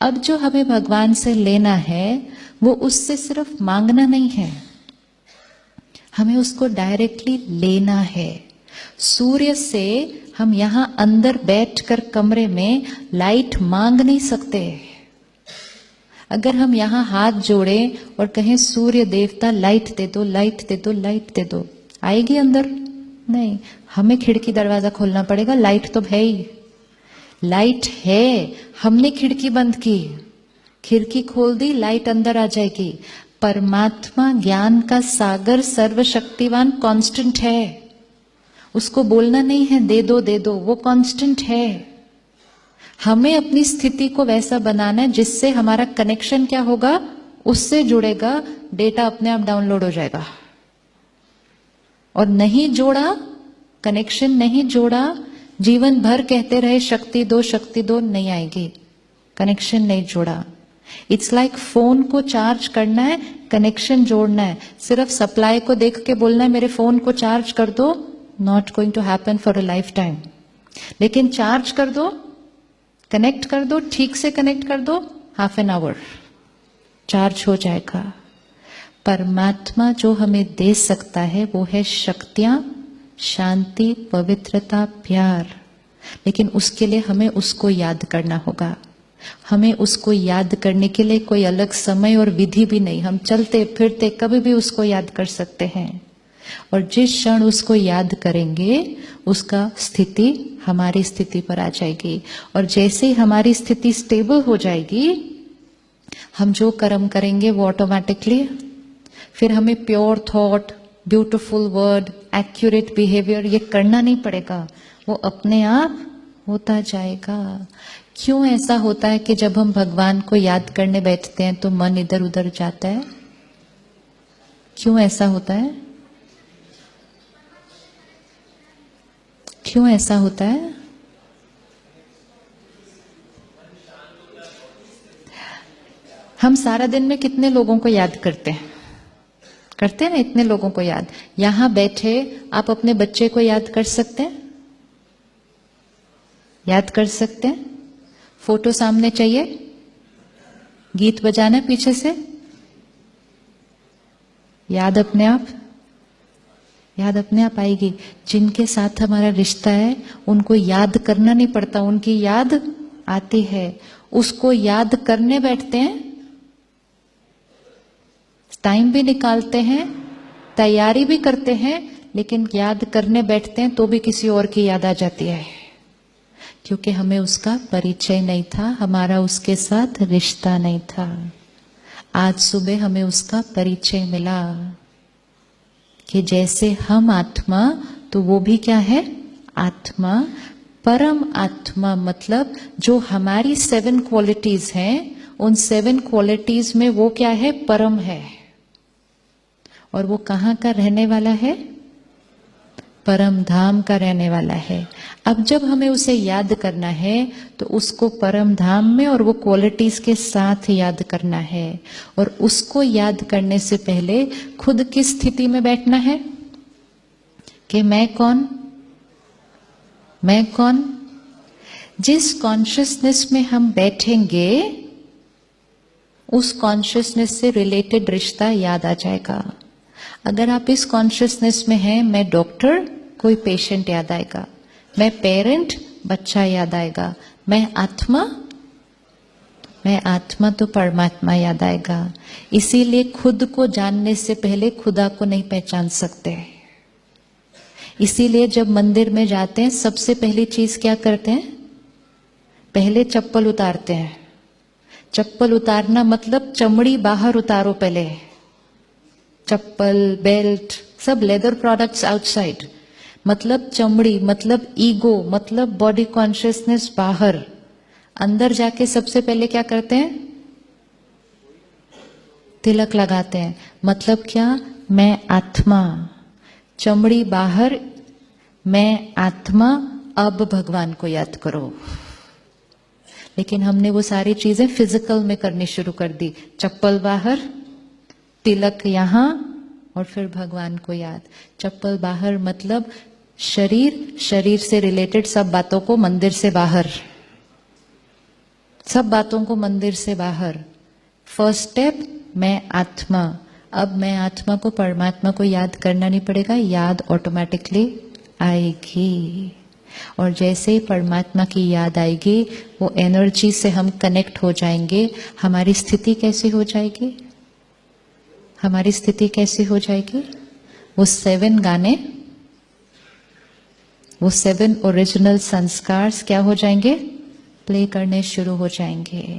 अब जो हमें भगवान से लेना है वो उससे सिर्फ मांगना नहीं है, हमें उसको डायरेक्टली लेना है। सूर्य से हम यहां अंदर बैठकर कमरे में लाइट मांग नहीं सकते। अगर हम यहां हाथ जोड़ें और कहें सूर्य देवता लाइट दे दो, लाइट दे दो, लाइट दे दो, आएगी अंदर? नहीं, हमें खिड़की दरवाजा खोलना पड़ेगा। लाइट तो है ही, लाइट है, हमने खिड़की बंद की, खिड़की खोल दी, लाइट अंदर आ जाएगी। परमात्मा ज्ञान का सागर सर्वशक्तिवान कांस्टेंट है, उसको बोलना नहीं है दे दो दे दो, वो कांस्टेंट है। हमें अपनी स्थिति को वैसा बनाना है जिससे हमारा कनेक्शन क्या होगा, उससे जुड़ेगा, डेटा अपने आप डाउनलोड हो जाएगा। और नहीं जोड़ा, कनेक्शन नहीं जोड़ा, जीवन भर कहते रहे शक्ति दो, नहीं आएगी। कनेक्शन नहीं जोड़ा। इट्स लाइक फोन को चार्ज करना है, कनेक्शन जोड़ना है। सिर्फ सप्लाई को देख के बोलना है मेरे फोन को चार्ज कर दो, not going to happen for a lifetime. लेकिन चार्ज कर दो, कनेक्ट कर दो, ठीक से कनेक्ट कर दो, हाफ एन आवर चार्ज हो जाएगा। परमात्मा जो हमें दे सकता है वो है शक्तियां, शांति, पवित्रता, प्यार। लेकिन उसके लिए हमें उसको याद करना होगा। हमें उसको याद करने के लिए कोई अलग समय और विधि भी नहीं, हम चलते फिरते कभी भी उसको याद कर सकते हैं। और जिस क्षण उसको याद करेंगे उसका स्थिति हमारी स्थिति पर आ जाएगी। और जैसे ही हमारी स्थिति स्टेबल हो जाएगी, हम जो कर्म करेंगे वो ऑटोमेटिकली, फिर हमें pure thought, beautiful word, accurate behaviour ये करना नहीं पड़ेगा, वो अपने आप होता जाएगा। क्यों ऐसा होता है कि जब हम भगवान को याद करने बैठते हैं तो मन इधर उधर जाता है? क्यों ऐसा होता है? क्यों ऐसा होता है? हम सारा दिन में कितने लोगों को याद करते हैं? करते हैं ना, इतने लोगों को याद। यहां बैठे आप अपने बच्चे को याद कर सकते हैं? याद कर सकते हैं? फोटो सामने चाहिए, गीत बजाना पीछे से, याद अपने आप, याद अपने आप आएगी। जिनके साथ हमारा रिश्ता है उनको याद करना नहीं पड़ता, उनकी याद आती है। उसको याद करने बैठते हैं, टाइम भी निकालते हैं, तैयारी भी करते हैं, लेकिन याद करने बैठते हैं तो भी किसी और की याद आ जाती है, क्योंकि हमें उसका परिचय नहीं था, हमारा उसके साथ रिश्ता नहीं था। आज सुबह हमें उसका परिचय मिला कि जैसे हम आत्मा तो वो भी क्या है, आत्मा। परम आत्मा मतलब जो हमारी 7 क्वालिटीज हैं, उन 7 क्वालिटीज में वो क्या है, परम है। और वो कहाँ का रहने वाला है? परम धाम का रहने वाला है। अब जब हमें उसे याद करना है तो उसको परम धाम में और वो क्वालिटीज के साथ याद करना है। और उसको याद करने से पहले खुद की स्थिति में बैठना है कि मैं कौन, मैं कौन। जिस कॉन्शियसनेस में हम बैठेंगे उस कॉन्शियसनेस से रिलेटेड रिश्ता याद आ जाएगा। अगर आप इस कॉन्शियसनेस में हैं, मैं डॉक्टर, कोई पेशेंट याद आएगा। मैं पेरेंट, बच्चा याद आएगा। मैं आत्मा तो परमात्मा याद आएगा। इसीलिए खुद को जानने से पहले खुदा को नहीं पहचान सकते। इसीलिए जब मंदिर में जाते हैं सबसे पहली चीज क्या करते हैं? पहले चप्पल उतारते हैं। चप्पल उतारना मतलब चमड़ी बाहर उतारो पहले। चप्पल, बेल्ट, सब लेदर प्रोडक्ट्स आउटसाइड, मतलब चमड़ी, मतलब ईगो, मतलब बॉडी कॉन्शियसनेस बाहर। अंदर जाके सबसे पहले क्या करते हैं? तिलक लगाते हैं। मतलब क्या? मैं आत्मा। चमड़ी बाहर, मैं आत्मा। अब भगवान को याद करो। लेकिन हमने वो सारी चीजें फिजिकल में करनी शुरू कर दी। चप्पल बाहर, तिलक यहां, और फिर भगवान को याद। चप्पल बाहर मतलब शरीर, शरीर से रिलेटेड सब बातों को मंदिर से बाहर। सब बातों को मंदिर से बाहर। फर्स्ट स्टेप, मैं आत्मा। अब मैं आत्मा को, परमात्मा को याद करना नहीं पड़ेगा, याद ऑटोमेटिकली आएगी। और जैसे ही परमात्मा की याद आएगी, वो एनर्जी से हम कनेक्ट हो जाएंगे। हमारी स्थिति कैसी हो जाएगी? हमारी स्थिति कैसी हो जाएगी? वो 7 गाने, वो 7 ओरिजिनल संस्कार क्या हो जाएंगे? प्ले करने शुरू हो जाएंगे।